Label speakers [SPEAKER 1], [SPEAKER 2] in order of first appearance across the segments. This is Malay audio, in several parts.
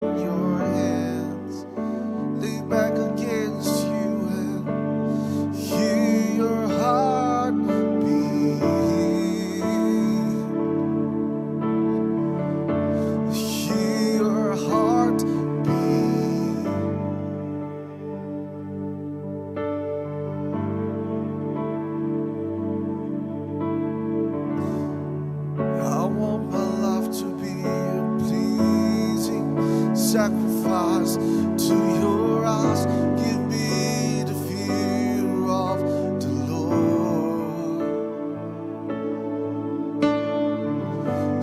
[SPEAKER 1] Your hands lay back against you and hear your heart beat. Hear your heart beat. I want my life to be a pleasing sacrifice to your eyes. Give me the fear of the Lord.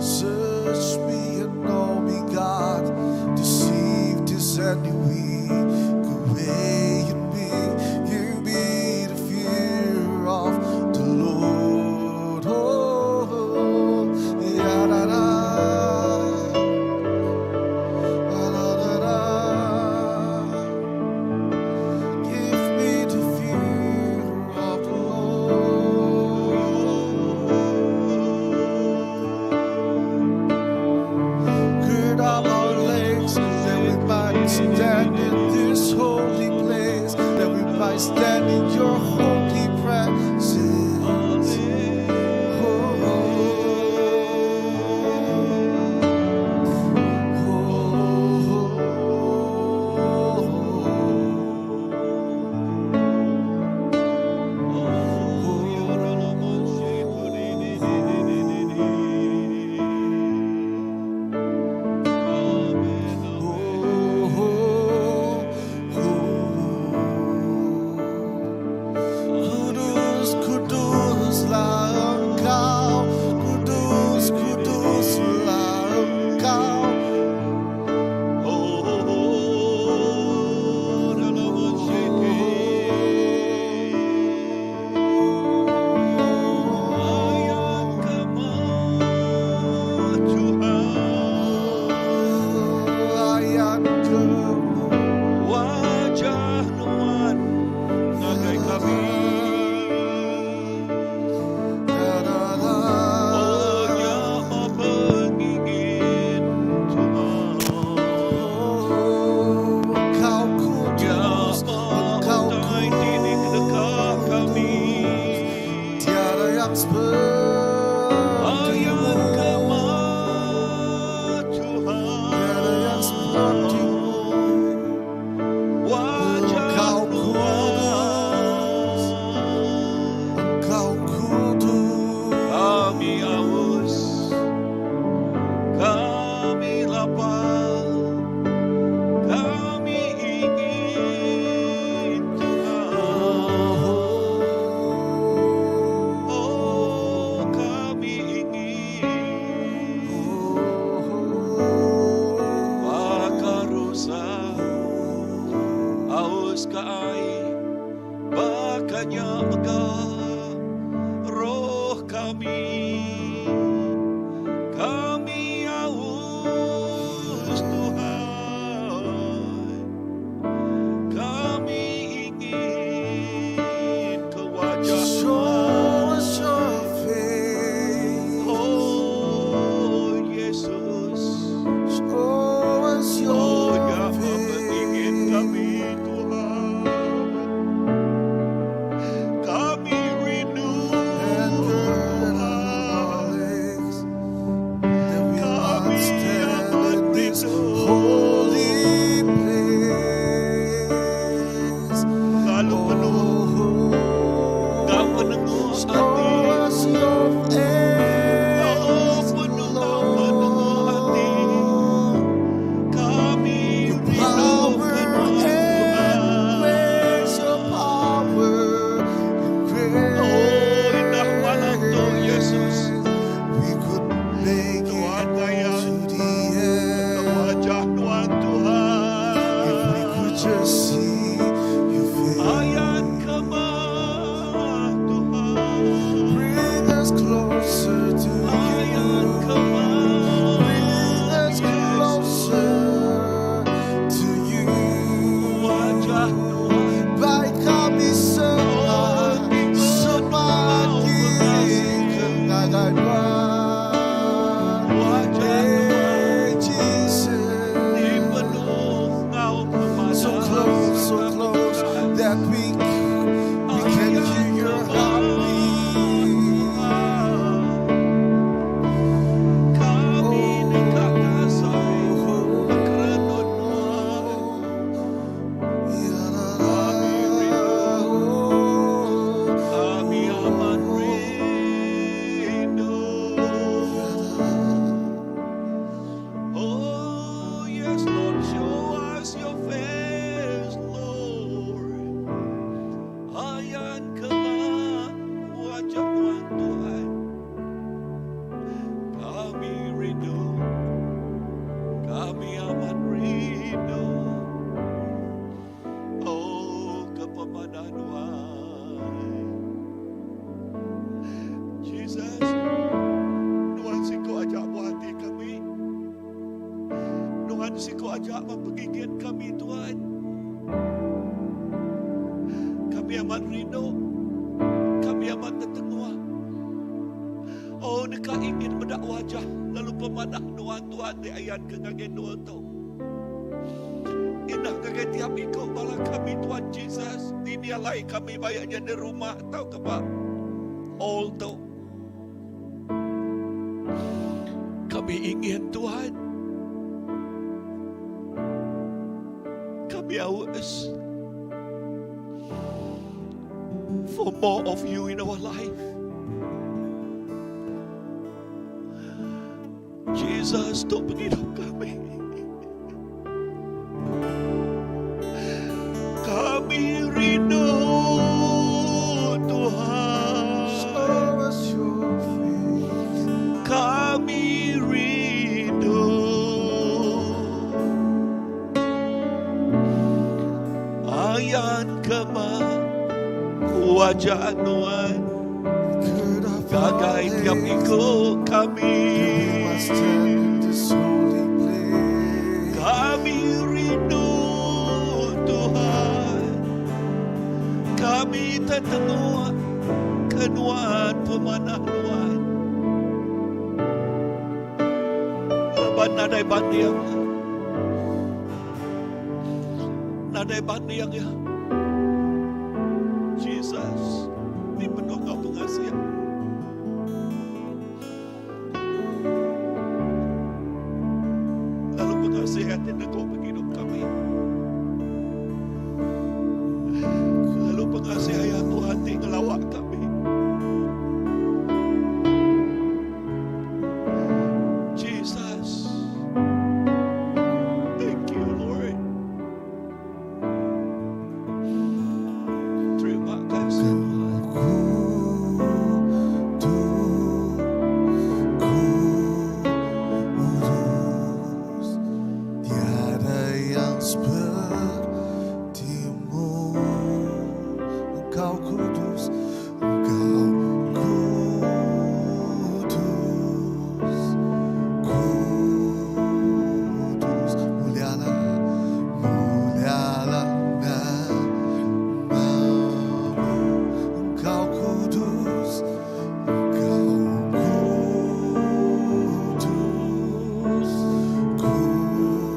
[SPEAKER 1] Search me and know me, God. Deceive, this any weak way in me. Give me the fear of the Lord. Oh, yeah, da, da. Give me the fear of the Lord. Gird up our legs, that we might stand in this holy place, that we might stand in your holy presence. Kudus, kuduslah Engkau, kudus, kuduslah Engkau. Layan Kamu,
[SPEAKER 2] Wajah Tuhan bagai kami. Oh ya pengingin Tuhan.
[SPEAKER 1] Engkau
[SPEAKER 2] Ya
[SPEAKER 1] kudus, Engkau
[SPEAKER 2] menyertai diri dekat kami.
[SPEAKER 1] tiada yang
[SPEAKER 2] Ayat
[SPEAKER 1] sepertimu, tiada yang sepertimu.
[SPEAKER 2] sepertimu. Wajah
[SPEAKER 1] Engkau
[SPEAKER 2] Tuhan.
[SPEAKER 1] Engkau kudus.
[SPEAKER 2] Kami haus, kami lapar, kami ingin Tuhan. Oh, kami ingin Pakarusa, haus ka air, bakanya megah roh kami. Kami haus Tuhan, kami ingin ke wajah-Mu.
[SPEAKER 1] Show us your face.
[SPEAKER 2] Oh Yesus,
[SPEAKER 1] Show us
[SPEAKER 2] oh
[SPEAKER 1] your
[SPEAKER 2] ya ingin
[SPEAKER 1] face.
[SPEAKER 2] kami Tuhan. Show us your face, Lord. Ayan ka nga, wajah Tuhan. Kami rindu, kami amat rindu. Oh, kepadamu, Jesus. Tuhan Siko ajak buah hati kami. Tuhan Siko ajak mempegigit kami, Tuhan. Kami amat rindu, kami amat tertengah. Oh, mereka ingin mendak wajah lalu pemanah Tuhan di ayat kengagen dua tu. Indah kaget tiap ikut bala kami Tuhan Jesus. Ini alai kami bayarnya di rumah tahu ke Pak? All tu. Kami ingin Tuhan. Kami haus for more of you in our life. Jesus, untuk menghidup kami. Kami rindu Tuhan.
[SPEAKER 1] Show us your face.
[SPEAKER 2] Kami rindu. Ayan kama wajah Tuhan.
[SPEAKER 1] Could I
[SPEAKER 2] Gagai tiap ikut kami.
[SPEAKER 1] stand in this holy place?
[SPEAKER 2] Kami rindu Tuhan. Kami tertengah kenuan pemanah Tuhan. Lepas nadai bandiang. Nadai bandiang ya. Jesus, ini penuh kau pengasihan. Lalu pengasihan kau menghidup kami. Lalu pengasihan Tuhan di ngelawak kami. Jesus, thank you Lord. Terima kasih.
[SPEAKER 1] Kudus, tiada yang sepertimu. Engkau kudus, Engkau kudus, kudus. Mulialah, mulialah namamu. Engkau kudus, Engkau kudus, kudus.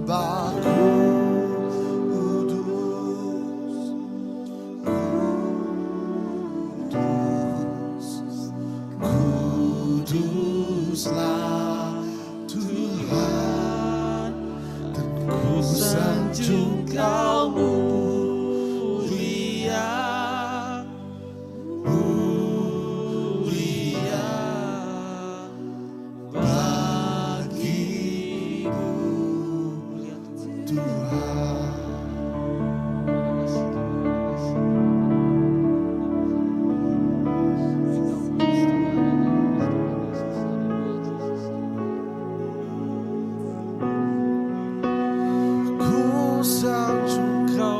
[SPEAKER 1] Bapa kuduslah Tuhan, dan ku sanjung Kau mulia, mulia bagimu Tuhan. Ku sanjung Kau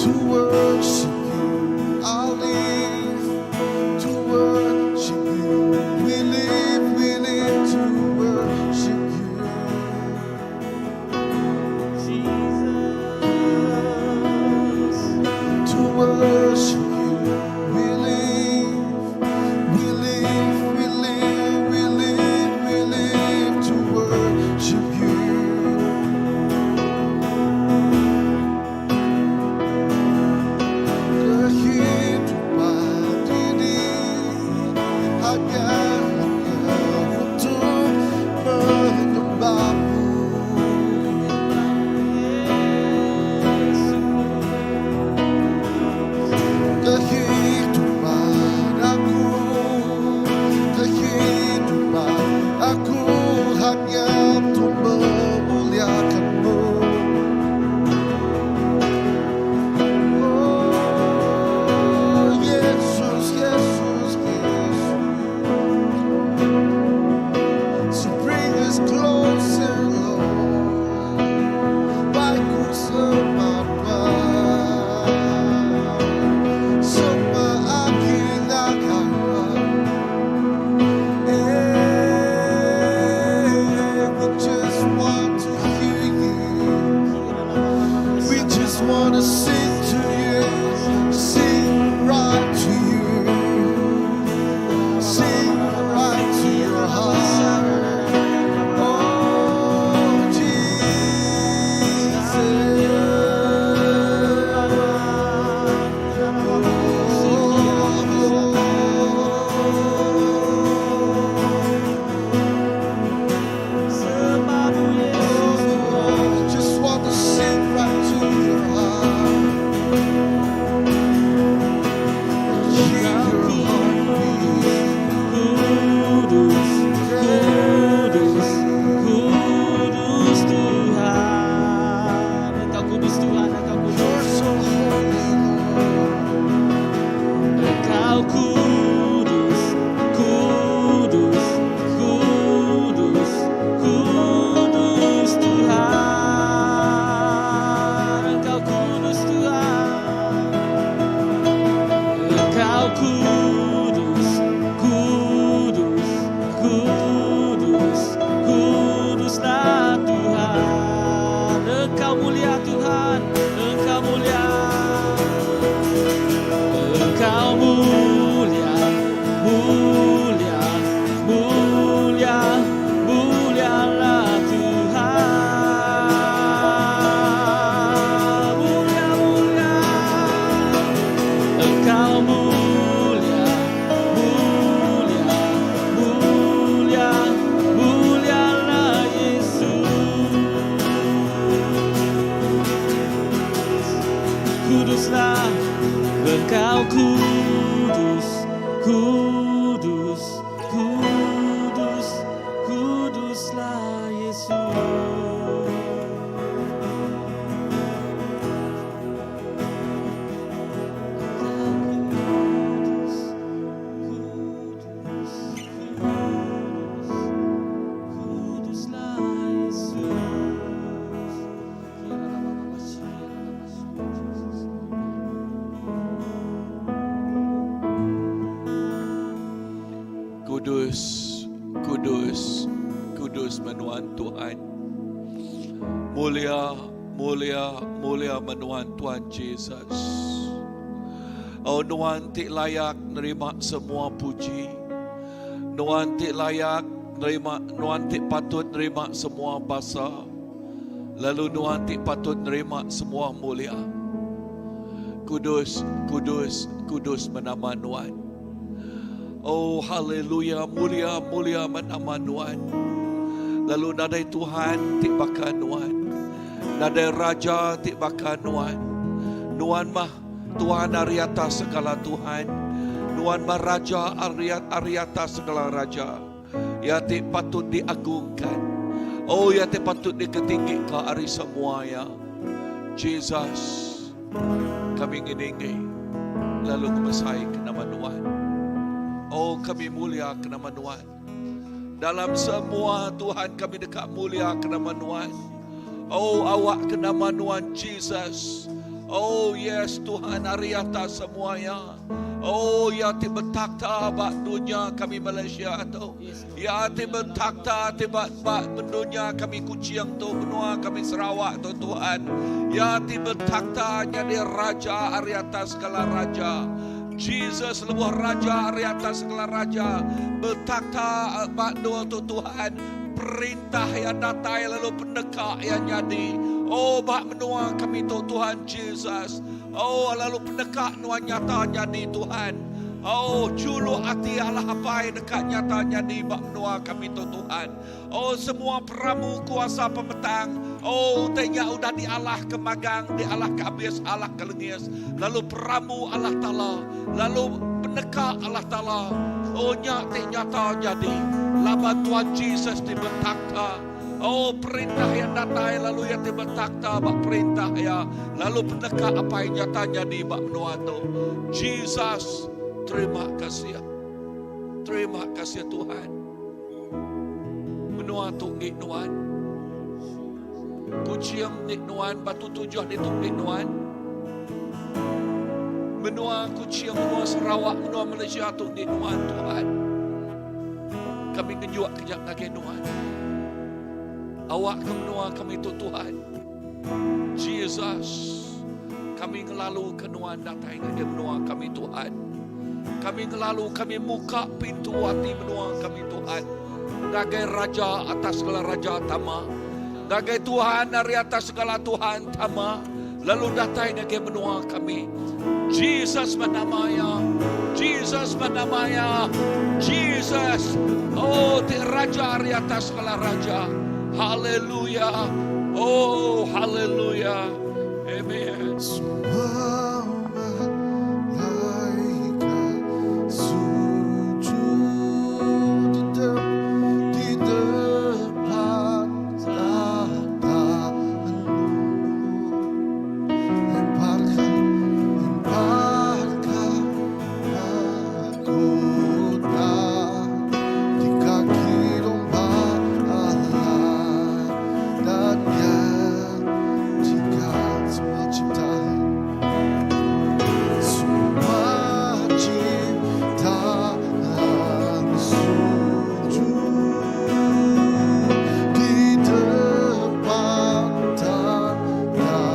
[SPEAKER 1] to worship you. I live to worship you. We live to worship you.
[SPEAKER 3] Jesus.
[SPEAKER 1] To worship you. We live to worship you. Kehidupan ini hanya untuk menyembahmu. Kehidupan aku hanya untuk memuliakanmu. Oh Yesus, Yesus, Yesus. So bring us closer, Lord. Baikku semua, semua akhirnya. We just want to hear you. We just want to sing to you, sing right to you, sing right to your heart. Oh Jesus. Just want to sing right to your heart. Hear your heartbeat.
[SPEAKER 3] Kudus, kudus, kudus Tuhan. Engkau kudus Tuhan, Engkau kudus.
[SPEAKER 1] You're so holy, Lord.
[SPEAKER 3] Engkau kudus, kudus, kudus, kudus Tuhan. Engkau kudus Tuhan. Engkau kudus, kudus, kudus, kuduslah Tuhan. Engkau mulia Tuhan, Engkau mulia. Engkau mulia, mulia, mulia, mulialah Tuhan. Mulia, mulia. Engkau mulia, mulia, mulia, mulialah Yesus. Kuduslah Engkau kudus, kudus, kudus, kuduslah Yesus. Kudus, kudus, kuduslah Yesus.
[SPEAKER 2] Kudus, kudus, kudus menuan Tuhan. Mulia, mulia, mulia menuan Tuhan Yesus. Oh Nuan tik layak nerima semua puji. Nuan tik layak nerima, Nuan tik patut nerima semua basa. Lalu Nuan tik patut nerima semua mulia. Kudus, kudus, kudus menama Nuan. Oh haleluya, mulia, mulia menama Nuan. Lalu nadai Tuhan tik bakal Nuan. Nadai Raja tik bakal Nuan. Nuan mah Tuhan Ariata segala Tuhan. Nuan mah Raja Ariata segala Raja. Ya tik patut diagungkan. Oh ya tik patut diketinggikan hari semua ya. Jesus, kami nginingi. Lalu kemesai ke nama Nuan. Oh kami mulia ke nama Nuan. Dalam semua Tuhan kami dekat mulia ke nama Nuan. Oh awak ke nama Nuan Jesus. Oh yes Tuhan, hari atas semuanya. Oh ya tiba takta bak dunia kami Malaysia tu. Ya tiba takta tiba bak dunia kami Kuching tu, benua kami Sarawak tu Tuhan. Ya tiba takta jadi raja hari atas segala raja. Jesus lebuh raja hari atas segala raja. Bertakta bak dua tu Tuhan. Perintah yang datang lalu pendekak yang jadi. Oh bak menua kami tu Tuhan Jesus. Oh lalu pendekak nuan nyata jadi Tuhan. Oh julu hati Allah apa dekat nyata jadi bak menua kami tu Tuhan. Oh semua peramu kuasa pemetang. Oh tanya udah di Allah kemagang, di Allah kabis, Allah kelengis. Lalu peramu Allah Ta'ala. Lalu pendekak Allah Ta'ala. Oh nyata jadi. Laban Tuhan Jesus dibentakta. Oh perintah yang datang lalu yang dibentakta bak perintah ya. Lalu pendekat apa yang nyata jadi bak menua tu. Jesus, terima kasih. Terima kasih Tuhan. Menua tu ngik nuan. Kuciam ngik nuan, batu tujuh ni tu ngik nuan. Menua Kuciam, menua Sarawak, menua Malaysia tu ngik nuan Tuhan. Kami ngejuak kejap ngake nuan. Awak kemenua kami tu Tuhan. Jesus, kami ngelalu kenuan datang ke menua kami Tuhan. Kami ngelalu kami muka pintu hati menua kami Tuhan. Dagai raja atas segala raja tama. Dagai Tuhan dari atas segala Tuhan tama. Lalu datang ke menua kami. Jesus menamanya. Jesus menamanya. Jesus. Oh, di raja dari atas segala raja. Haleluya. Oh, haleluya. Amen.
[SPEAKER 1] Semua malaikat sujud di depan tahta-Mu. Lemparkan mahkota di kaki domba Allah. Dan yang jika semua ciptaan, semua ciptaan sujud di depan tangan-Mu.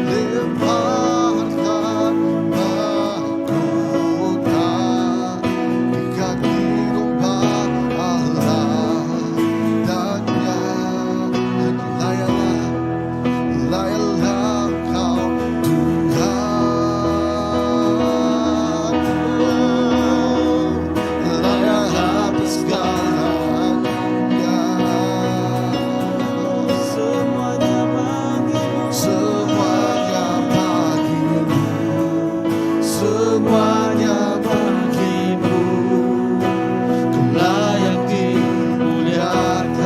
[SPEAKER 1] Lemparkan mahkota di kaki domba Allah. Dan layalah Kau Tuhan. Layalah segalanya.
[SPEAKER 3] Semuanya bagimu,
[SPEAKER 1] Semuanya bagimu, semuanya bagimu. Kau layak dimuliakan.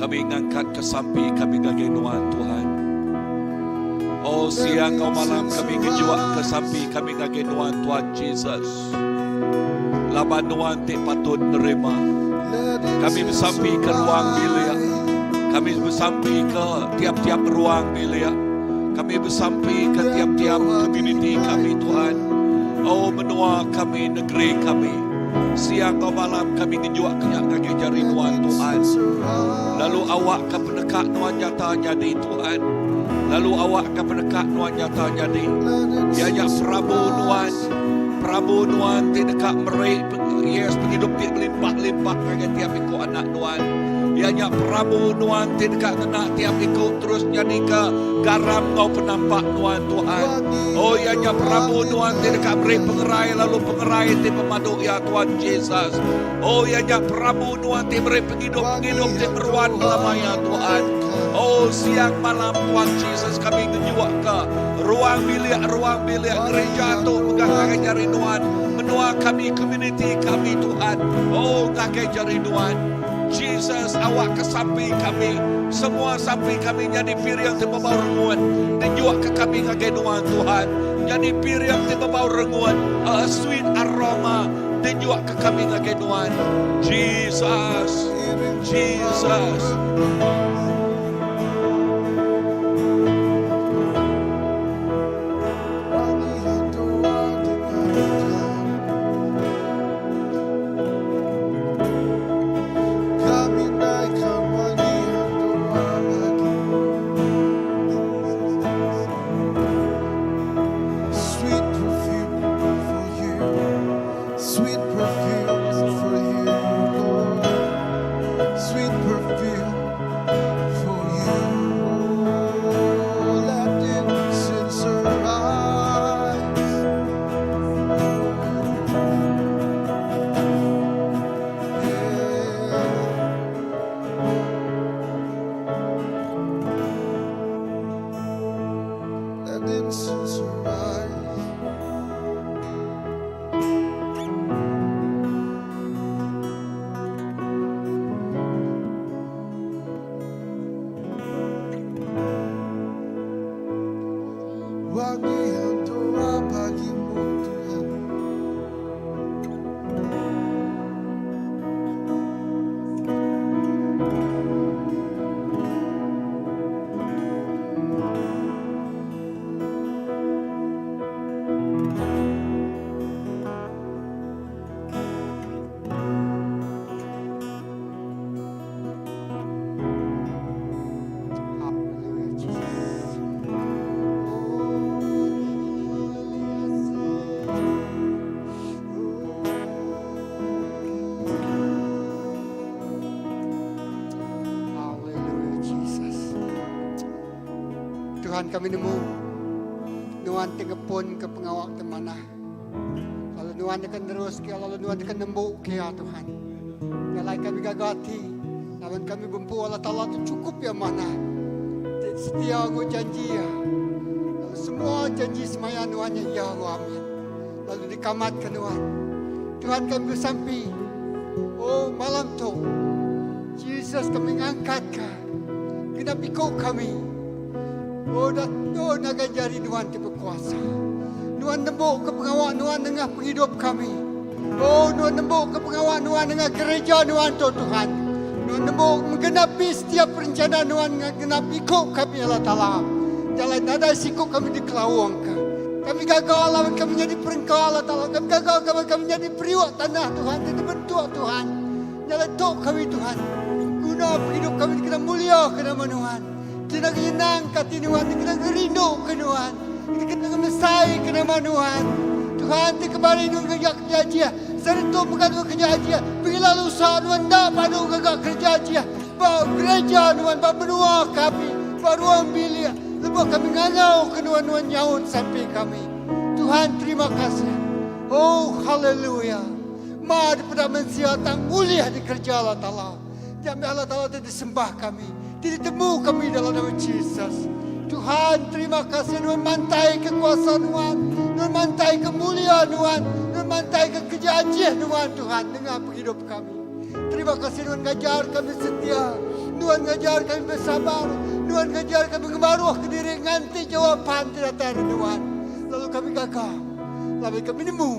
[SPEAKER 2] Kami ngangkat kesampi kami gagenuan Tuhan. Oh siang kau malam kami ngejuak kesampi kami gagenuan Tuhan Jesus. Labanuan ti patut nerima. Kami bersampi ke ruang bilik. Kami bersampi ke tiap-tiap ruang bilik. Kami bersampi ke tiap-tiap community kami Tuhan. Oh menua kami, negeri kami. Siang kau malam kami ngejuak kenyak kaki jari Tuhan Tuhan. Lalu awak ke pendekat nuan nyata jadi Tuhan. Lalu awak ke pendekat nuan nyata jadi. Ianya Prabu nuan ti dekat merik. Yes penghidup ti limpah-limpah kaki tiap ikut anak nuan. Ianya Prabu nuan ti dekat kena tiap ikut terus jadi ke garam kau penampak nuan Tuhan. Oh ianya Prabu nuan ti dekat beri pengerai lalu pengerai ti pemaduk ya Tuhan Jesus. Oh ianya Prabu nuan ti beri penghidup ti beruan melamaya Tuhan. Oh siang malam Tuhan Jesus kami ngejuak ke ruang bilik gereja tu pegang jari nuan. Menua kami community kami Tuhan. Oh kaki jari nuan. Jesus awak ke samping kami. Semua samping kami jadi piriang di bawah renguan. Dan juga ke kami ngagenuan Tuhan. Jadi piriang di bawah renguan. A sweet aroma. Dan juga ke kami ngagenuan. Jesus. Jesus.
[SPEAKER 4] Tuhan kami nemu nuan tegepun ke pengawak temana. Lalu nuan akan terus ke lalu nuan akan nembuk ke ya Tuhan. Kalau kami gagati, namun kami bempu Allah Taala itu cukup ya mana. Setia aku janji ya. Lalu semua janji semaya nuannya ya Allah amin. Lalu dikamatkan nuan. Tuhan kami bersampi. Oh malam tu, Yesus kami ngangkatkan. Kenapa kau kami? Oh naga jari Tuhan ti berkuasa. Tuhan nembuk ke pengawal Tuhan dengan penghidup kami. Oh Tuhan nembuk ke pengawal Tuhan dengan gereja Tuhan Tuhan. Tuhan nembuk menggenapi setiap rencana Tuhan menggenapi kau kami Allah Taala. Jalan ada sikuk kami dikelawangkan. Kami gagal lawan kami menjadi perengkau Allah Taala. Kami gagal kami menjadi periwak tanah Tuhan. Jadi bentuk Tuhan. Jalan tok kami Tuhan. Guna hidup kami kita mulia ke nama Tuhan. Kita kenang kati Tuhan, kita rindu ke Tuhan, kita mesai ke nama Tuhan. Tuhan ti kembali Tuhan kerja dia, serta mengadu kerja dia. Bila lusa Tuhan tak padu kerja dia. Bawa gereja Tuhan, bawa benua kami, bawa ruang bilik. Lepas kami ngangau ke Tuhan nyaut sampai kami. Tuhan terima kasih. Oh haleluya. Ma daripada manusia tak mulia di kerja Allah Taala. Jami Allah Taala disembah kami. Ditemu kami dalam nama Yesus. Tuhan terima kasih Tuhan mantai kekuasaan Tuhan. Tuhan mantai kemuliaan Tuhan. Tuhan mantai kekejajian Tuhan dengan penghidup kami. Terima kasih Tuhan ngajar kami setia. Tuhan ngajar kami bersabar. Tuhan ngajar kami ngemaruh ke diri nganti jawaban tidak ada Tuhan. Lalu kami gagal. Lalu kami nemu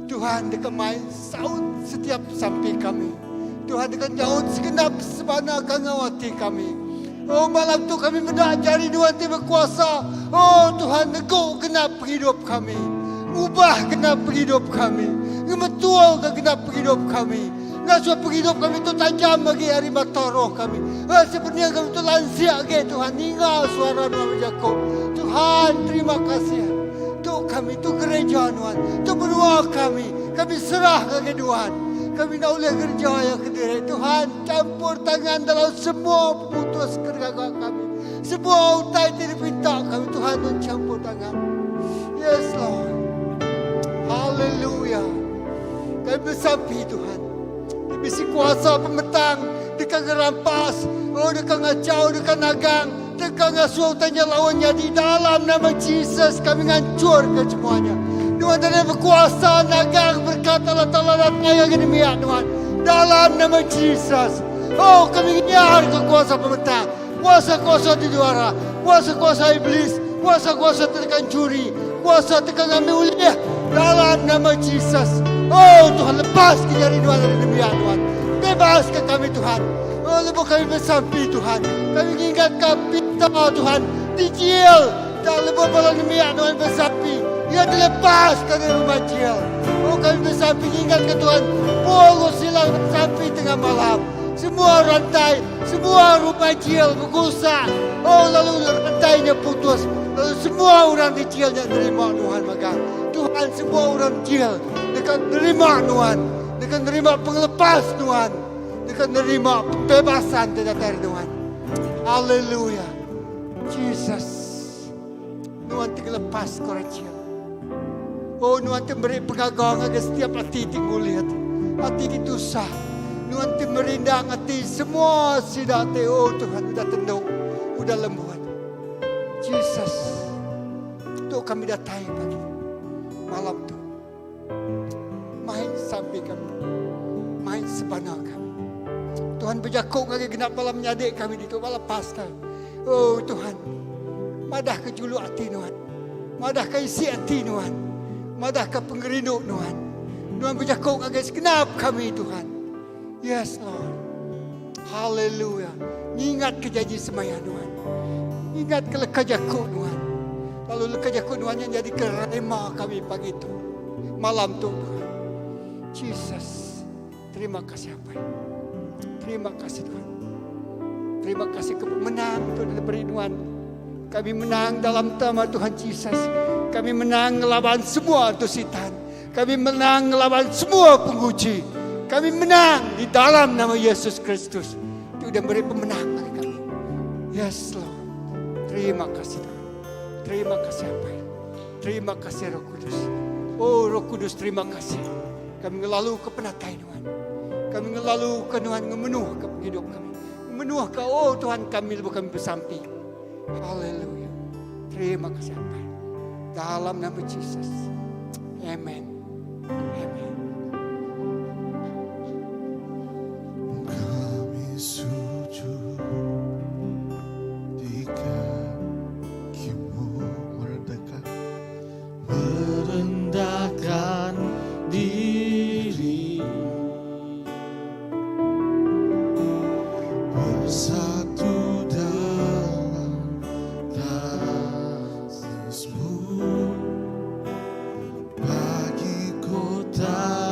[SPEAKER 4] Tuhan dekat main saud setiap sampai kami. Tuhan dekat nyaut segenap sebana kangawati kami. Oh malam tu kami mendajari Tuhan tiba kuasa. Oh Tuhan neguk genap hidup kami. Ubah genap hidup kami. Ngemetual ke genap hidup kami. Ngasua hidup kami tu tajam bagi hari matoroh kami. Sebenarnya kami tu lansia ke Tuhan. Hingga suara Tuhan menjaku. Tuhan terima kasih. Tu kami tu gereja Tuhan. Tu benua kami. Kami serah ke Tuhan. Kami nak boleh kerja yang kediri. Tuhan campur tangan dalam semua pemutus kerja kami. Semua utai tidak minta kami. Tuhan tu campur tangan. Yes Lord. Hallelujah. Kami bersampi Tuhan. Bisi kuasa pemetang. Dekat ngerampas. Oh dekat ngacau. Dekat nagang. Dekat ngasuh tanya lawannya. Di dalam nama Jesus kami ngancurkan semuanya. Tuhan ada berkuasa nagang berkata Allah yang demikian Tuhan. Dalam nama Jesus. Oh kami nyar kekuasa pemerintah. Kuasa-kuasa di luar. Kuasa-kuasa iblis. Kuasa-kuasa tekan curi. Kuasa tekan ambil uliah. Dalam nama Jesus. Oh Tuhan lepas dari Tuhan dari demikian Tuhan. Bebaskan kami Tuhan. Oh lepas kami bersampi Tuhan. Kami ingatkan pinta Tuhan. Dijil. Dan lepas pada demikian Tuhan bersampi. Ia dilepaskan dari rumah jail. Oh kami bersampi ingatkan Tuhan. Pukul silang sampai tengah malam. Semua rantai, semua rumah jail bergusak. Oh lalu rantainya putus. Lalu semua orang di jailnya terima Tuhan maka. Tuhan semua orang jail dekat terima Tuhan. Dekat terima pengelepas Tuhan. Dekat terima pembebasan dari Tuhan. Haleluya. Jesus. Tuhan terlepas korang jail. Oh Tuhan memberi pengagang agar setiap hati tinggal lihat. Hati itu sah. Tuhan merindang hati semua sidah hati. Oh Tuhan sudah tenang. Sudah lembut. Jesus. Itu kami datai pagi. Malam tu. Main sampai kami. Main sebenar kami. Tuhan berjakuk lagi genap malam nyadik kami itu. Lepaskan. Oh Tuhan. Madah ke julu hati Tuhan. Madah ke isi hati Tuhan. Madah ke pengerinduk Tuhan. Tuhan berjakuk agar segenap kami Tuhan. Yes Lord. Hallelujah. Ingat ke janji semaya Tuhan. Ingat ke leka jakuk Tuhan. Lalu leka jakuk Tuhan yang jadi kerema kami pagi itu. Malam tu Tuhan. Jesus. Terima kasih apa ya. Terima kasih Tuhan. Terima kasih kemenang Tuhan diberi Tuhan. Kami menang dalam nama Tuhan Yesus. Kami menang melawan semua setan. Kami menang melawan semua penguji. Kami menang di dalam nama Yesus Kristus. Itu sudah beri pemenang bagi kami. Yes Lord. Terima kasih Tuhan. Terima kasih apa ya. Terima kasih Roh Kudus. Oh Roh Kudus terima kasih. Kami ngelalu ke penatai Tuhan. Kami ngelalu ke Tuhan memenuh ke hidup kami. Memenuh ke oh Tuhan kami lepas kami bersampi. Haleluya. Terima kasih apa ya. Dalam nama Jesus. Amen. Amen.
[SPEAKER 1] Kami sujud di kaki-Mu
[SPEAKER 3] merendahkan diri
[SPEAKER 1] bersatu dalam kasih-Mu bagi kota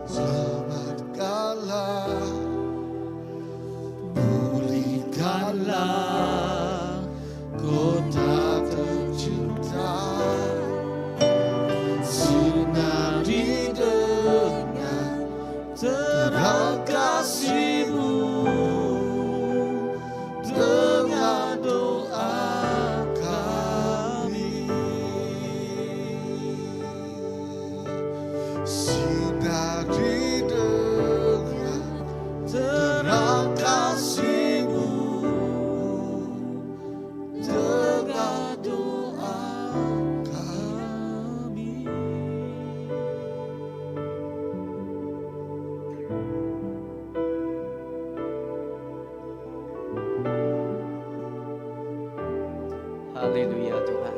[SPEAKER 1] Selamatkanlah, pulihkanlah kota tercinta, sinari dengan terang kasih-Mu, dengan doa kami. Sinari dengan terang kasih-Mu, dengan doa kami.
[SPEAKER 3] Haleluya Tuhan.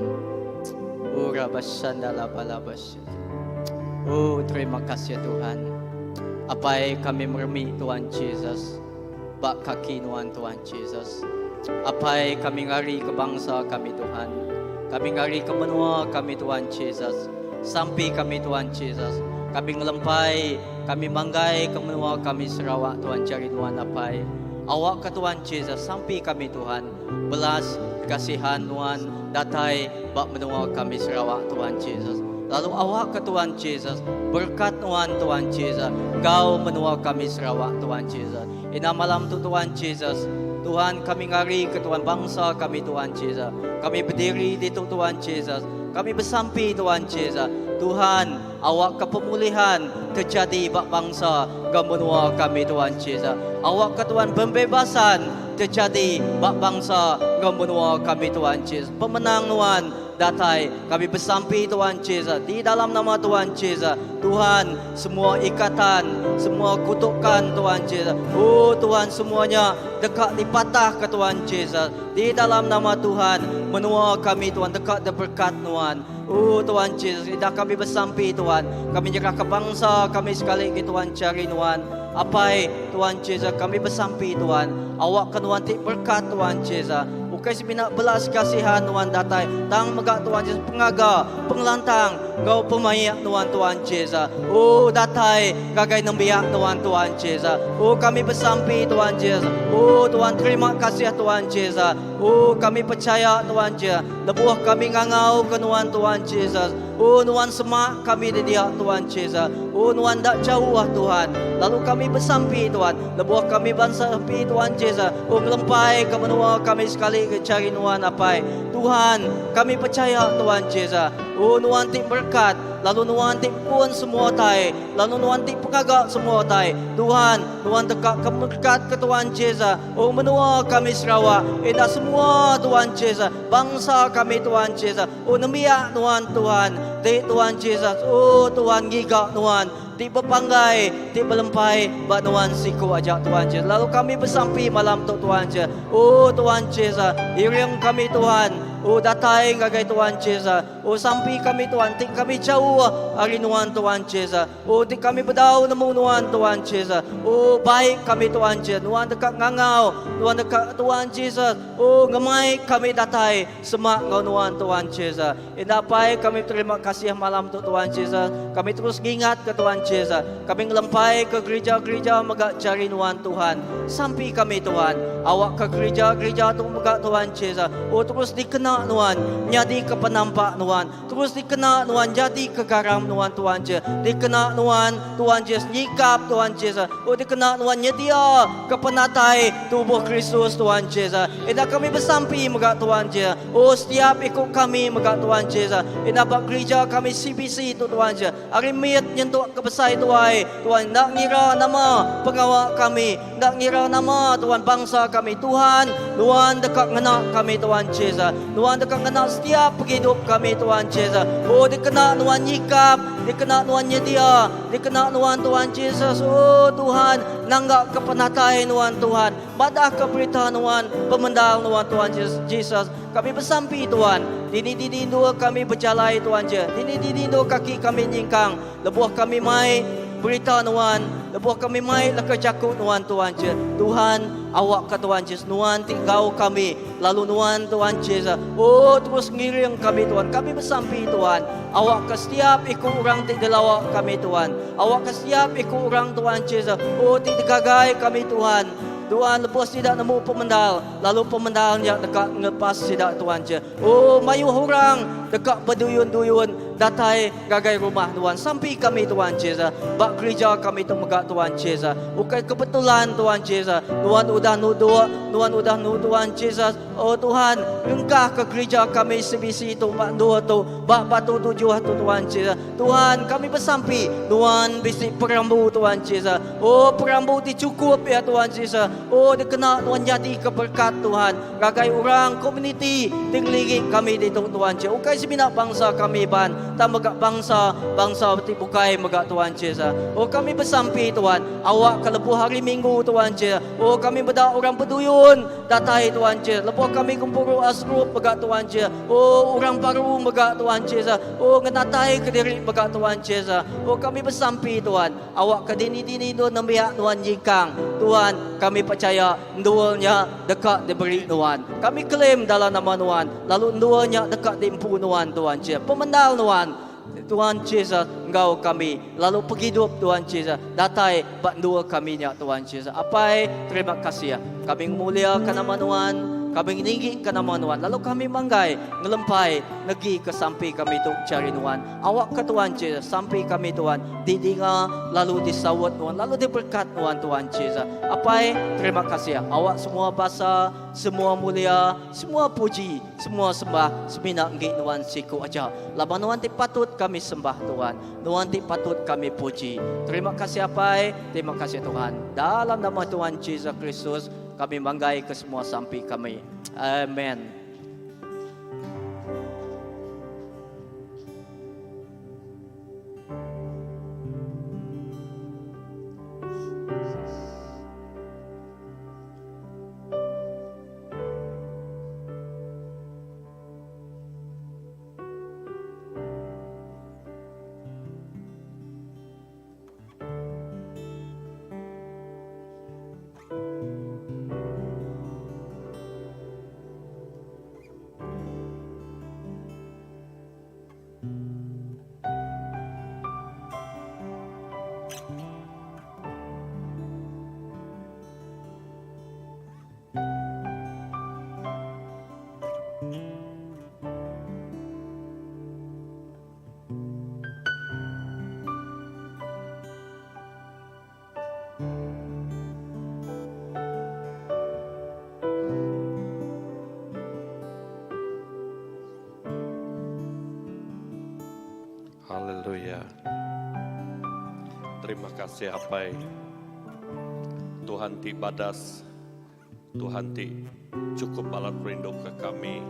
[SPEAKER 3] Oh rabashandalabalabasya. Oh terima kasih Tuhan. Apa yang kami meremi Tuhan Yesus. Bak kaki Tuhan Yesus. Apa yang kami ngari ke bangsa kami Tuhan. Kami ngari ke menua kami Tuhan Yesus. Sampai kami Tuhan Yesus. Kami ngelempai, kami manggai ke menua kami Sarawak Tuhan cari Tuhan apa. Awak ke Tuhan Yesus sampai kami Tuhan. Belas kasihan Tuhan datai bak menua kami Sarawak Tuhan Yesus. Lalu awak ke Tuhan Yesus berkat Tuhan Yesus Kau menua kami Sarawak Tuhan Yesus. Ina malam tu Tuhan Yesus, Tuhan kami ngari ke Tuhan bangsa kami Tuhan Yesus. Kami berdiri di tu Tuhan Yesus. Kami bersampi Tuhan Yesus. Tuhan awak ke pemulihan terjadi bak bangsa ke menua kami Tuhan Yesus. Awak ke Tuhan pembebasan terjadi bak bangsa ke menua kami Tuhan Yesus. Pemenang Tuhan datai kami bersampi Tuhan Yesus di dalam nama Tuhan Yesus. Tuhan semua ikatan, semua kutukan Tuhan Yesus. Oh Tuhan semuanya dekat dipatah ke Tuhan Yesus. Di dalam nama Tuhan menua kami Tuhan dekat berkat Tuhan. Oh Tuhan Yesus, dah kami bersampi Tuhan. Kami nyerah ke bangsa kami sekali ke Tuhan cari Tuhan. Apa Tuhan Yesus kami bersampi Tuhan. Awak ke Tuhan tik berkat Tuhan Yesus. Bukan sebinak belas kasihan Tuhan datai. Tang megak Tuhan Yesus pengaga, pengelantang. Kau pemayak Tuhan Yesus. Oh datai gagai nembiak Tuhan Yesus. Oh kami bersampi Tuhan Yesus. Oh Tuhan terima kasih Tuhan Yesus. Oh kami percaya Tuhan Yesus. Lebuh kami ngangau ke Tuhan Yesus. Oh Tuhan semak kami di dia Tuhan Yesus. Oh Tuhan tak jauh Tuhan. Lalu kami bersampi Tuhan. Lebuh kami bersampi Tuhan Yesus. Oh melempai ke menua kami sekali ke cari Tuhan apa. Tuhan kami percaya Tuhan Yesus. Oh Tuhan tik berkat. Lalu Tuhan tik pun semua tai. Lalu Tuhan tik pengagak semua tai. Tuhan dekat ke berkat ke Tuhan Yesus. Oh menua kami Sarawak. Dah semua Tuhan Yesus. Bangsa kami Tuhan Yesus. Oh nembiak Tuhan. Di Tuhan Yesus. Oh Tuhan gigak Tuhan. Di berpanggai, di berlempai, bak Tuhan siku ajak Tuhan Yesus. Lalu kami bersampi malam tu Tuhan Yesus. Oh Tuhan Yesus, iring kami Tuhan. Oh datai ngagai Tuhan Yesus. Oh sampai kami Tuhan, tik kami jauh hari Tuhan Yesus. Oh tik kami berdau nemu Tuhan Yesus. Oh baik kami Tuhan Yesus. Tuhan dekat ngangau, Tuhan dekat Tuhan Yesus. Oh ngemai kami datai semak ngau Tuhan Yesus. Indah baik kami terima kasih malam tu Tuhan Yesus. Kami terus ingat ke Tuhan Yesus. Kami ngelempai ke gereja-gereja megak cari Tuhan. Sampai kami Tuhan, awak ke gereja-gereja tu megak Tuhan Yesus. Oh terus dikenal Tuhan, jadi ke penampak Tuhan. Terus dikenal Tuhan, jadi ke garam Tuhan Yesus. Dikenal Tuhan Yesus, nyikap Tuhan Yesus. Oh dikenal Tuhan, nyedia ke penatai tubuh Kristus Tuhan Yesus. Ina kami bersampi megak Tuhan Yesus. Oh setiap ikut kami megak Tuhan Yesus. Ina bak gereja kami CBC tu Tuhan Yesus. Hari mit nyentuk kebesai Tuhan. Tuhan nak ngira nama pengawal kami, nak ngira nama Tuhan bangsa kami. Tuhan dekat ngenak kami Tuhan Yesus. Tuhan dekat kenal setiap hidup kami Tuhan Yesus. Oh dikenal Tuhan nyikap, dikenal Tuhan nyedia, dikenal Tuhan Yesus. Oh Tuhan nanggak ke penatai Tuhan. Badah ke berita Tuhan, pemendal Tuhan Yesus. Kami bersampi Tuhan. Dini kami berjalai Tuhan Yesus. Dini kaki kami nyingkang. Lebuh kami mai berita Tuhan. Lepas kami mai lah kejakut Tuhan Tuhan je. Tuhan awak ke Tuhan Yesus. Tuhan tinggal kami. Lalu Tuhan Yesus. Oh terus ngiring kami Tuhan. Kami bersampi Tuhan. Awak ke setiap ikut orang tidak lawak kami Tuhan. Awak ke setiap ikut orang Tuhan Yesus. Oh tidak gagai kami Tuhan. Tuhan lepas tidak nemu pemendal. Lalu pemendalnya dekat ngepas tidak Tuhan je. Oh mayu orang dekat berduyun-duyun. Datai gagai rumah Tuhan. Sampai kami Tuhan Yesus. Bak gereja kami tu megak Tuhan Yesus. Bukan kebetulan Tuhan Yesus. Tuhan udah nuduh. Tuhan udah nuduh Tuhan Yesus. Oh Tuhan. Engkah ke gereja kami sebisi tu. Bak dua tu. Bak batu tujuh tu Tuhan Yesus. Tuhan kami bersampi. Tuhan bisi perambu Tuhan Yesus. Oh perambu dicukup ya Tuhan Yesus. Oh dia kena Tuhan jadi keberkat Tuhan. Gagai orang komuniti tinggi kami di Tuhan Yesus. Ukai semina bangsa kami ban. Tak megak bangsa berarti bukai megak Tuhan Yesus. Oh kami bersampi Tuhan. Awak ke lebuh hari Minggu Tuhan Yesus. Oh kami bedak orang berduyun datai Tuhan Yesus. Lepas kami kumpul asrup megak Tuhan Yesus. Oh orang baru megak Tuhan Yesus. Oh ngenatai ke diri megak Tuhan Yesus. Oh kami bersampi Tuhan. Awak ke dini-dini tu nembiak Tuhan jikang. Tuhan kami percaya duanya dekat diberi Tuhan. Kami klaim dalam nama Tuhan. Lalu duanya dekat diimpu Tuhan Yesus. Pemendal Tuhan. Tuhan Yesus engkau kami. Lalu pergi hidup Tuhan Yesus. Datai bandua kami nya Tuhan Yesus. Apai terima kasih. Kami memuliakan nama Tuhan. Kami meninggikan nama Tuhan. Lalu kami manggai ngelempai lagi ke sampai kami tu cari Tuhan. Awak ke Tuhan Yesus sampai kami Tuhan didinga lalu disawat Tuhan lalu diberkat Tuhan Yesus. Apai terima kasih. Awak semua basa, semua mulia, semua puji, semua sembah semina ngik Tuhan siku aja. Laban Tuhan ti patut kami sembah Tuhan. Tuhan ti patut kami puji. Terima kasih apai. Terima kasih Tuhan. Dalam nama Tuhan Yesus Kristus kami manggai ke semua sampai kami. Amen.
[SPEAKER 2] Haleluya. Terima kasih apai. Tuhan ti badas. Tuhan ti cukup alat rindu ke kami.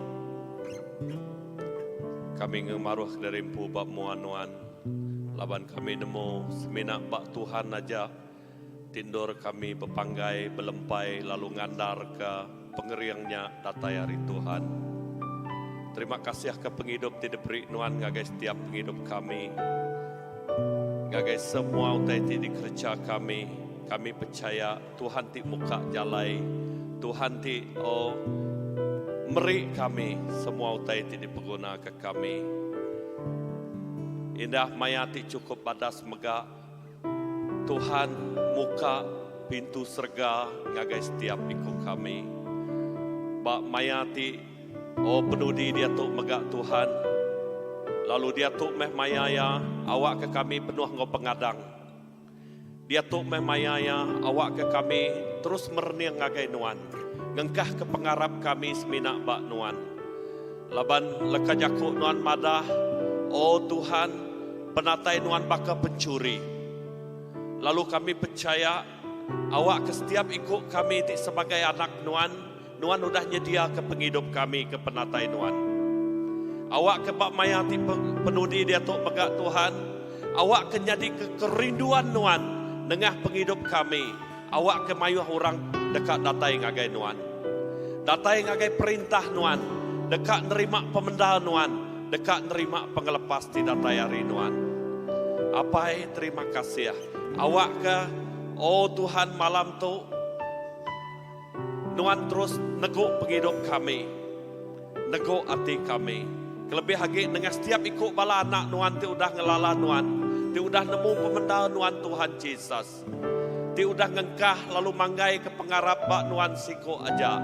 [SPEAKER 2] Kami ngemaruh dari empu bab muanuan. Laban kami nemu semina bak Tuhan aja. Tindur kami berpanggai, belempai, lalu ngandar ke pengeriangnya datai hari Tuhan. Terima kasih ke penghidup tidak beri Tuhan ngagai setiap penghidup kami. Ngagai semua utai ti dikerja kami. Kami percaya Tuhan ti muka jalai. Tuhan ti meri kami. Semua utai ti dipeguna ke kami. Indah mayati cukup badas megak. Tuhan muka pintu serga ngagai setiap ikut kami. Bak mayati penudi dia tu megak Tuhan. Lalu dia tu meh mayaya awak ke kami penuh ngau pengadang. Dia tu meh mayaya awak ke kami terus merniang ngagai nuan. Ngengkah ke pengarap kami semina bak nuan. Laban lekajaku nuan madah. Oh Tuhan penatai nuan baka pencuri. Lalu kami percaya awak ke setiap ikut kami sebagai anak nuan. Nuan udah nyedia ke penghidup kami ke penatai Nuan. Awak ke bak mayati penudi dia tok megak Tuhan. Awak ke nyadi ke kerinduan Nuan dengah penghidup kami. Awak ke mayuh orang dekat datai ngagai Nuan. Datai ngagai perintah Nuan. Dekat nerima pemendal Nuan. Dekat nerima pengelepas di datai hari Nuan.
[SPEAKER 5] Apai terima kasih. Awak ke, oh Tuhan malam tu, Nuan terus neguk penghidup kami. Neguk hati kami. Kelebih lagi dengan setiap ikut bala anak Nuan, ti udah ngelala Nuan. Ti udah nemu pemendal Nuan Tuhan Yesus. Ti udah ngengkah lalu manggai ke pengarap bak Nuan siko aja.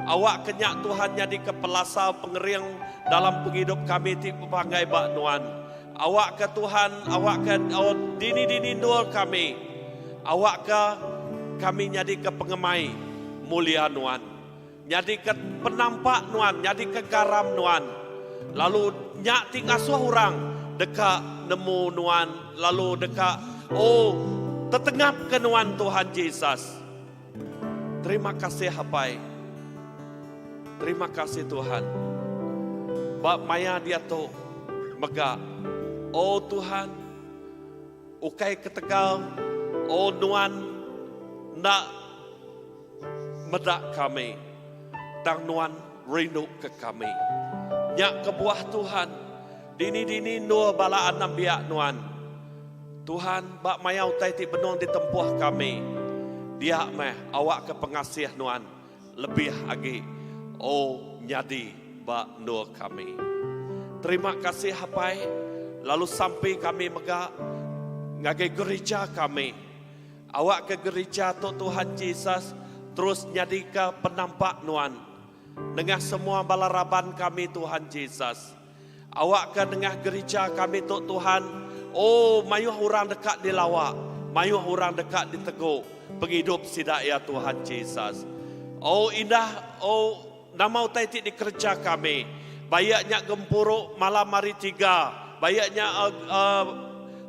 [SPEAKER 5] Awak kenyak Tuhan jadi kepelasa pengering dalam penghidup kami ti pepanggai bak Nuan. Awak ke Tuhan, awak ke dini-dini nur kami. Awak ke kami jadi ke pengemai mulia Nuan. Jadi ke penampak Nuan, jadi ke garam Nuan. Lalu nyak ting asuh orang dekat nemu Nuan, lalu dekat tetengap ke Nuan Tuhan Yesus. Terima kasih Hapai. Terima kasih Tuhan. Bak maya dia tu megak. Oh Tuhan, ukai ketegal, oh Nuan nak medak kami, tang Nuan rindu ke kami. Nyak ke buah Tuhan, dini-dini nur bala anam biak Nuan. Tuhan, bak mayau tai ti benong ditempuh kami. Dia meh awak ke pengasih Nuan, lebih lagi, oh nyadi bak nur kami. Terima kasih Hapai. Lalu sampai kami megak ngagai gereja kami. Awak ke gereja tu Tuhan Yesus terus nyadi ke penampak Nuan. Dengan semua balaraban kami Tuhan Yesus. Awak ke dengan gereja kami tu Tuhan. Oh mayuh orang dekat di lawak. Mayuh orang dekat di teguk. Penghidup sidak ya Tuhan Yesus. Oh indah. Oh nama utai di kerja kami. Bayaknya gempuruk malam hari 3. Bayaknya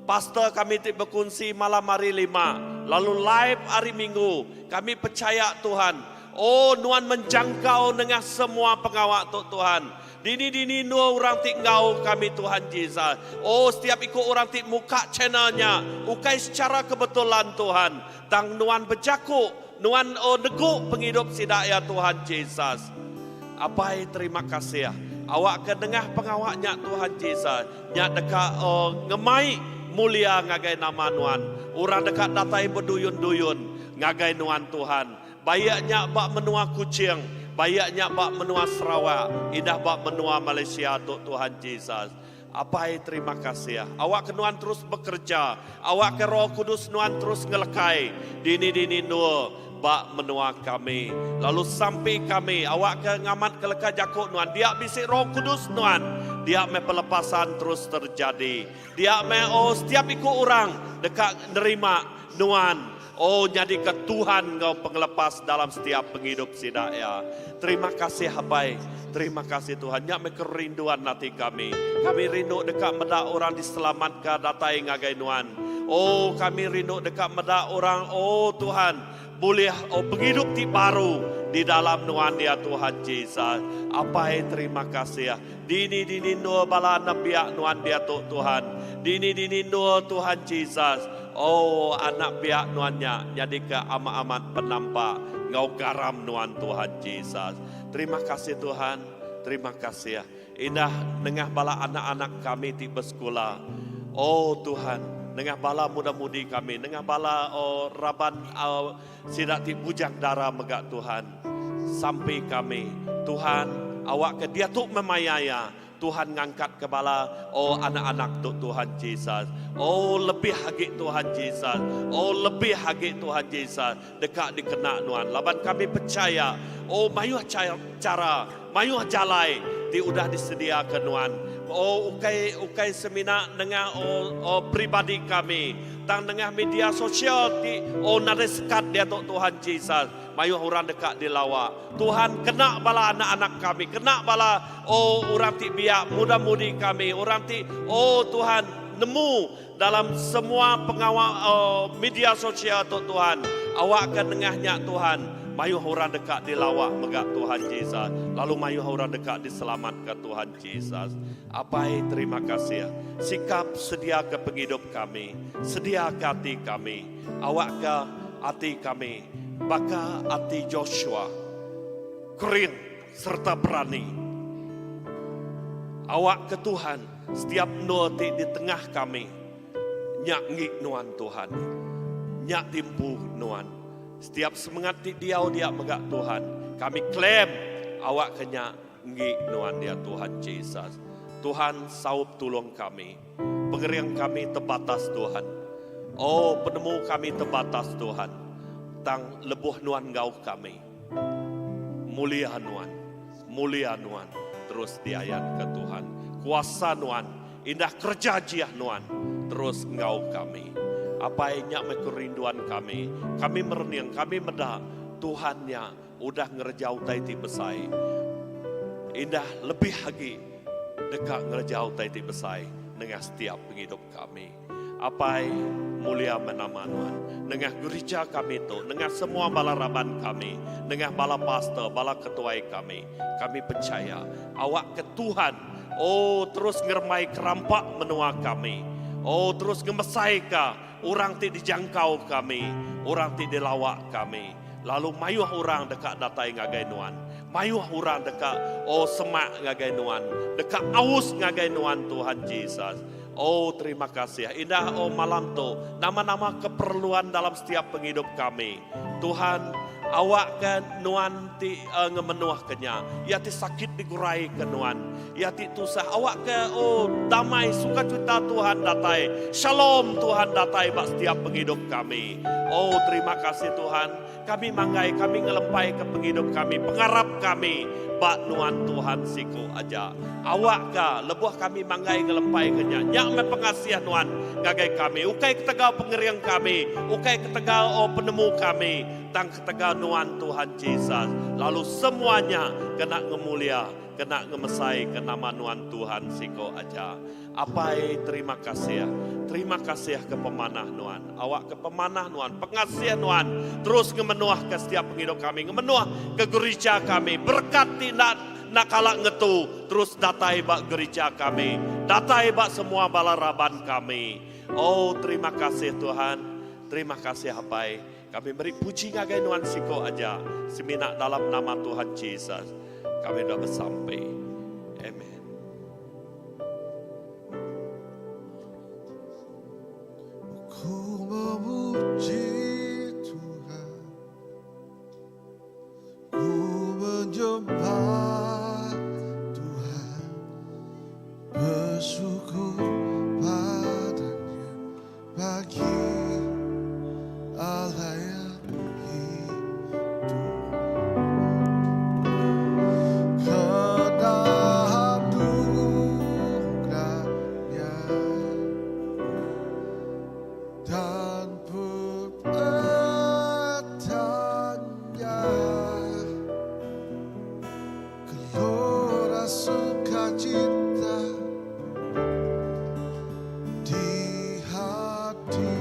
[SPEAKER 5] pastor kami berkongsi malam hari 5. Lalu live hari Minggu. Kami percaya Tuhan. Oh Nuan menjangkau dengan semua pengawak Tuhan. Dini-dini Nuan orang tinggal kami Tuhan Yesus. Oh setiap ikut orang tik muka channelnya. Ukai secara kebetulan Tuhan. Tang Nuan berjakuk. Nuan neguk penghidup sidak ya Tuhan Yesus. Apai terima kasih ya. Awak ke dengah pengawaknya Tuhan Yesus. Nyak dekat ngemai mulia ngagai nama Nuan. Orang dekat datai berduyun-duyun ngagai Nuan Tuhan. Bayaknya bak menua Kuching. Bayaknya bak menua Sarawak. Indah bak menua Malaysia Tuhan Yesus. Apai terima kasih ya. Awak ke Nuan terus bekerja. Awak ke Roh Kudus Nuan terus ngelekai. Dini-dini nur. Bak menua kami. Lalu sampai kami. Awak ke ngamat keleka jakuk Nuan. Dia bisik Roh Kudus Nuan. Dia me pelepasan terus terjadi. Dia me setiap ikut orang. Dekat nerima Nuan. Oh jadi ke Tuhan kau pengelepas dalam setiap penghidup sidak ya. Terima kasih Habai. Terima kasih Tuhan. Nyak me kerinduan hati kami. Kami rindu dekat medak orang diselamatkan datai ngagai Nuan. Oh kami rindu dekat medak orang. Oh Tuhan. Boleh penghidup ti baru di dalam Nuan ya Tuhan Yesus. Apai terima kasih ya. Dini-dini nur bala nabiak Nuan dia Tuhan. Dini-dini nur Tuhan Yesus. Oh anak biak Nuannya jadi ke amat-amat penampak ngau garam Nuan Tuhan Yesus. Terima kasih Tuhan. Terima kasih ya. Indah nengah bala anak-anak kami ti bersekolah. Oh Tuhan. Dengan bala muda-mudi kami, dengan bala raban sidak ti bujang darah megak Tuhan. Sampai kami, Tuhan, awak ke dia tu memayaya. Tuhan ngangkat ke bala anak-anak tu Tuhan Yesus. Oh lebih lagi Tuhan Yesus. Oh lebih lagi Tuhan Yesus. Dekat dikena Nuan. Laban kami percaya. Oh mayuh cara, mayuh jalai. Di udah disediakan Nuan. Oh ukai seminar dengan pribadi kami. Tang dengan media sosial ti nade sekat dia Tuhan Yesus. Mayuh orang dekat di lawak. Tuhan kena bala anak-anak kami, kena bala orang ti biak muda-mudi kami, orang ti Tuhan nemu dalam semua pengawal media sosial Tuhan. Awak akan dengahnya Tuhan. Mayuh orang dekat di lawak megak Tuhan Yesus. Lalu mayuh orang dekat diselamatkan Tuhan Yesus. Apai terima kasih. Sikap sedia ke penghidup kami. Sedia ke hati kami. Awak ke hati kami. Baka hati Joshua. Kering serta berani. Awak ke Tuhan. Setiap nuati di tengah kami. nyak ngik nuan Tuhan, nyak timpu nuan. Setiap semangat di dia megak Tuhan, kami klaim awak kenya ngik nuan dia Tuhan Yesus. Tuhan saup tolong kami, pengeriang kami terbatas Tuhan. Oh penemu kami terbatas Tuhan, tang lebuh nuan gau kami. Mulia nuan, terus diayat ke Tuhan. Kuasa nuan, indah kerja jiah nuan, terus ngau kami. Apa yang mekerinduan kami mereniang, kami medah Tuhannya udah ngerjau taiti besai. Indah lebih lagi dekat ngerjau taiti besai dengan setiap penghidup kami. Apa mulia menama Tuhan, dengan gereja kami itu, dengan semua balaraban kami, dengan bala pastor, bala ketuai kami percaya awak ke Tuhan. Oh terus ngermai kerampak menua kami. Oh terus ngemesai ka, orang ti dijangkau kami, orang ti dilawak kami. Lalu mayuh orang dekat datai ngagai nuan, mayuh orang dekat semak ngagai nuan, dekat aus ngagai nuan Tuhan Yesus. Oh terima kasih. Indah malam tu nama-nama keperluan dalam setiap penghidup kami. Tuhan awak kan nuan ti ngemenuah kenya. Ya ti sakit digurai ke nuan. Ya ti tusah awak ke damai sukacita Tuhan datai. Shalom Tuhan datai bak setiap penghidup kami. Oh terima kasih Tuhan. Kami manggai, kami ngelempai ke penghidup kami, pengarap kami. Bak nuan Tuhan siku aja. Awak ka lebuh kami manggai ngelempai kenya. Nyak me pengasihan nuan ngagai kami. Ukai ketegal pengeriang kami. Ukai ketegal penemu kami. Tang ketegal nuan Tuhan Yesus. Lalu semuanya kena ngemulia, kena ngemesai ke nama nuan Tuhan siko aja. Apai terima kasih ya. Terima kasih ke pemanah nuan. Awak ke pemanah nuan, pengasihan nuan. Terus ngemenuah ke setiap penghidup kami, ngemenuah ke gereja kami. Berkati nak kalak ngetu, terus datai bak gereja kami. Datai bak semua balaraban kami. Oh terima kasih Tuhan. Terima kasih apai. Kami beri puji ngagai nuan siko aja. Seminak dalam nama Tuhan Yesus. Kami sudah bersampai. Amen.
[SPEAKER 1] Ku memuji Tuhan, ku menyembah Tuhan, bersyukur padanya bagi Allah yang hidup. Karena anugerahnya dan perbuatannya, gelora sukacita di hati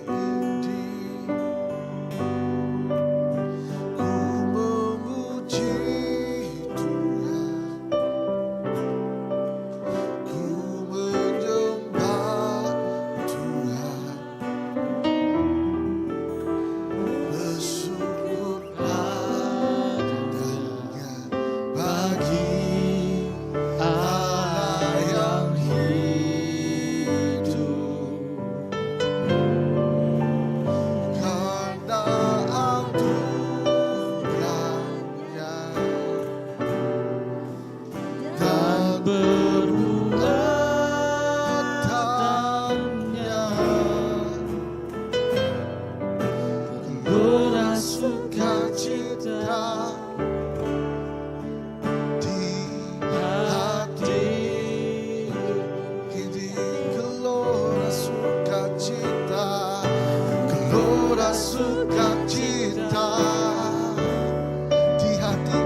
[SPEAKER 1] ini. Ku memuji Tuhan, ku menyembah Tuhan, bersyukur padanya bagi Allah yang hidup. Karena anugerahnya dan perbuatannya, gelora sukacita di hati ini. Gelora sukacita, gelora sukacita di hati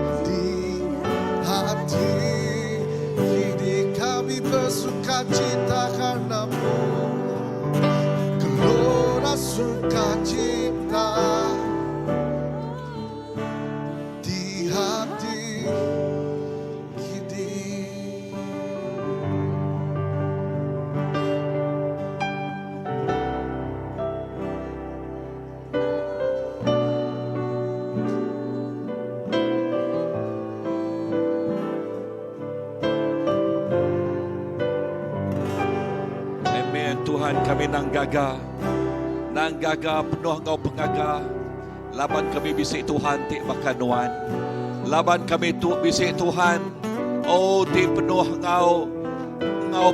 [SPEAKER 1] ini. Kami bersukacita karenamu. Gelora sukacita di hati ini.
[SPEAKER 2] Amen. Tuhan kami kami nang gaga penuh Engkau pengaga. Laban kami bisik Tuhan ti makanuan. Laban kami tu bisik Tuhan. Oh ti penuh Engkau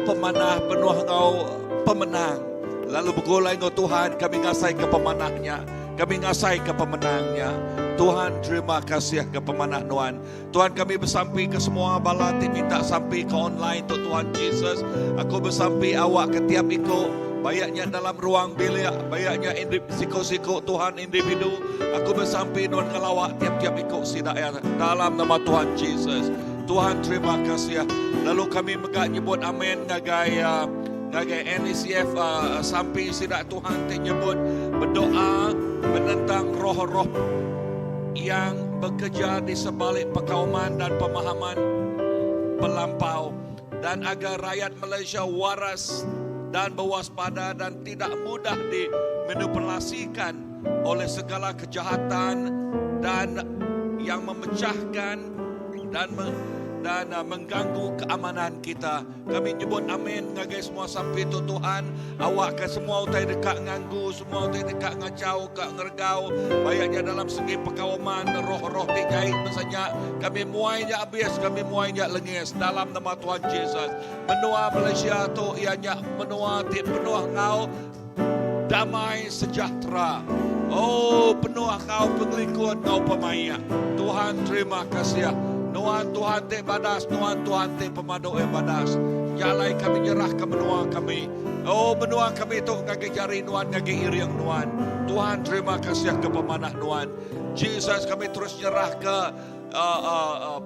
[SPEAKER 2] pemanah, penuh Engkau pemenang. Lalu begulai Engkau Tuhan, kami ngasai ke pemanahnya. Kami ngasai ke pemenangnya. Tuhan terima kasih ke pemanah Tuhan. Tuhan kami bersampai ke semua bala ti minta sampai ke online tu Tuhan Jesus. Aku bersampai awak ke tiap ikut. Bayaknya dalam ruang bilik, bayaknya siku-siku Tuhan individu. Aku bersampai non ngelawak tiap-tiap ikut sidaya dalam nama Tuhan Jesus. Tuhan terima kasih. Lalu kami megak nyebut amin ngagai NECF sampai sidak Tuhan nyebut berdoa menentang roh-roh yang bekerja di sebalik perkauman dan pemahaman pelampau, dan agar rakyat Malaysia waras dan berwaspada dan tidak mudah dimanipulasikan oleh segala kejahatan dan yang memecahkan dan mengganggu keamanan kita. Kami nyebut amin ngagai semua sampai tu Tuhan. Awak ke semua utai dekat nganggu, semua utai dekat ngacau, kak ngergau. Bayaknya dalam segi perkawaman, roh-roh dijahit misalnya. Kami muainya habis, kami muainya lengis dalam nama Tuhan Jesus. Menua Malaysia tu ianya menua ti penuh Engkau damai sejahtera. Oh penuh Engkau penglikuan Engkau pemaya. Tuhan terima kasih. Nuan Tuhan te badas, Nuan Tuhan te pemadu badas. Jalai kami nyerah ke menua kami. Oh menua kami itu ngagi jari Nuan, ngagi iriang Nuan. Tuhan terima kasih ke pemanah Nuan. Jesus kami terus nyerah ke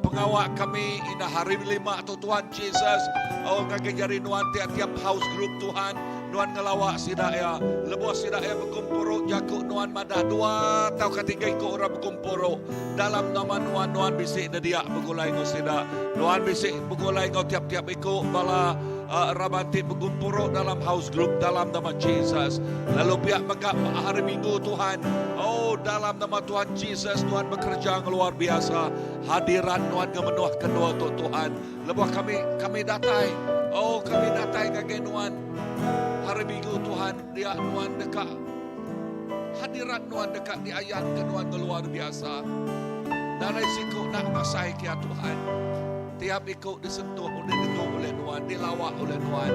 [SPEAKER 2] pengawak kami ina hari 5 tu Tuhan Jesus. Oh ngagi jari Nuan tiap-tiap house group Tuhan. Nuan ngelawak sidaya, lebuh sidaya berkumpuru jakuk Nuan madah 2 atau ketiga ikut orang berkumpuru dalam nama Nuan. Nuan bisik dia begulai ngau sidak. Nuan bisik begulai ngau tiap-tiap ikut bala rabanti berkumpuru dalam house group dalam nama Jesus. Lalu pihak megap hari Minggu Tuhan. Oh dalam nama Tuhan Jesus, Tuhan bekerja luar biasa. Hadirat Nuan ngemenuh kedua tu Tuhan. Lebuh kami datai. Oh kami datai kage Nuan. Hari Minggu Tuhan, dia Nuan dekat. Hadirat Nuan dekat di ayat ke Nuan luar biasa. Dari siku nak masai kia Tuhan. Tiap ikut disentuh oleh Nuan, dilawak oleh Nuan.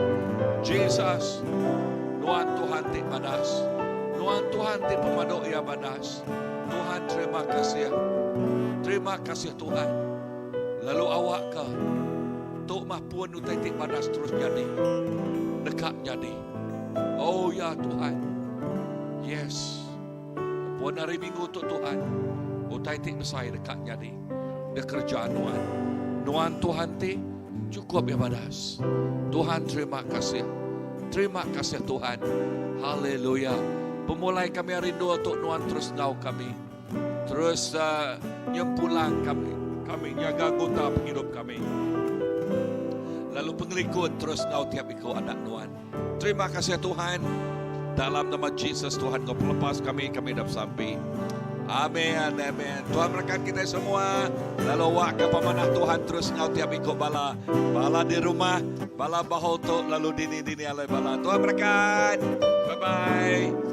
[SPEAKER 2] Jesus, Nuan Tuhan ti badas. Nuan Tuhan ti pemadu ia badas. Tuhan terima kasih. Terima kasih Tuhan. Lalu awak ke Tok mahpuan utai ti badas terus jadi. Dekat jadi. Oh ya Tuhan. Yes. Puan hari Minggu tu Tuhan. Utai ti besai dekat jadi. Dia kerjaan Nuan. Nuan Tuhan ti cukup ya badas. Tuhan terima kasih. Terima kasih Tuhan. Haleluya. Pemulai kami rindu untuk Nuan terus ngau kami. Terus nyempulang kami. Kami jaga anggota penghidup kami. Lalu pengelikut terus ngau tiap ikut anak Nuan. Terima kasih Tuhan. Dalam nama Jesus Tuhan kau pelepas kami dah sampai. Amin, amin. Tuhan berkat kita semua. Lalu wakil pemanah Tuhan terus ngau tiap ikut bala. Bala di rumah, bala bahoto, lalu dini alai bala. Tuhan berkat. Bye-bye.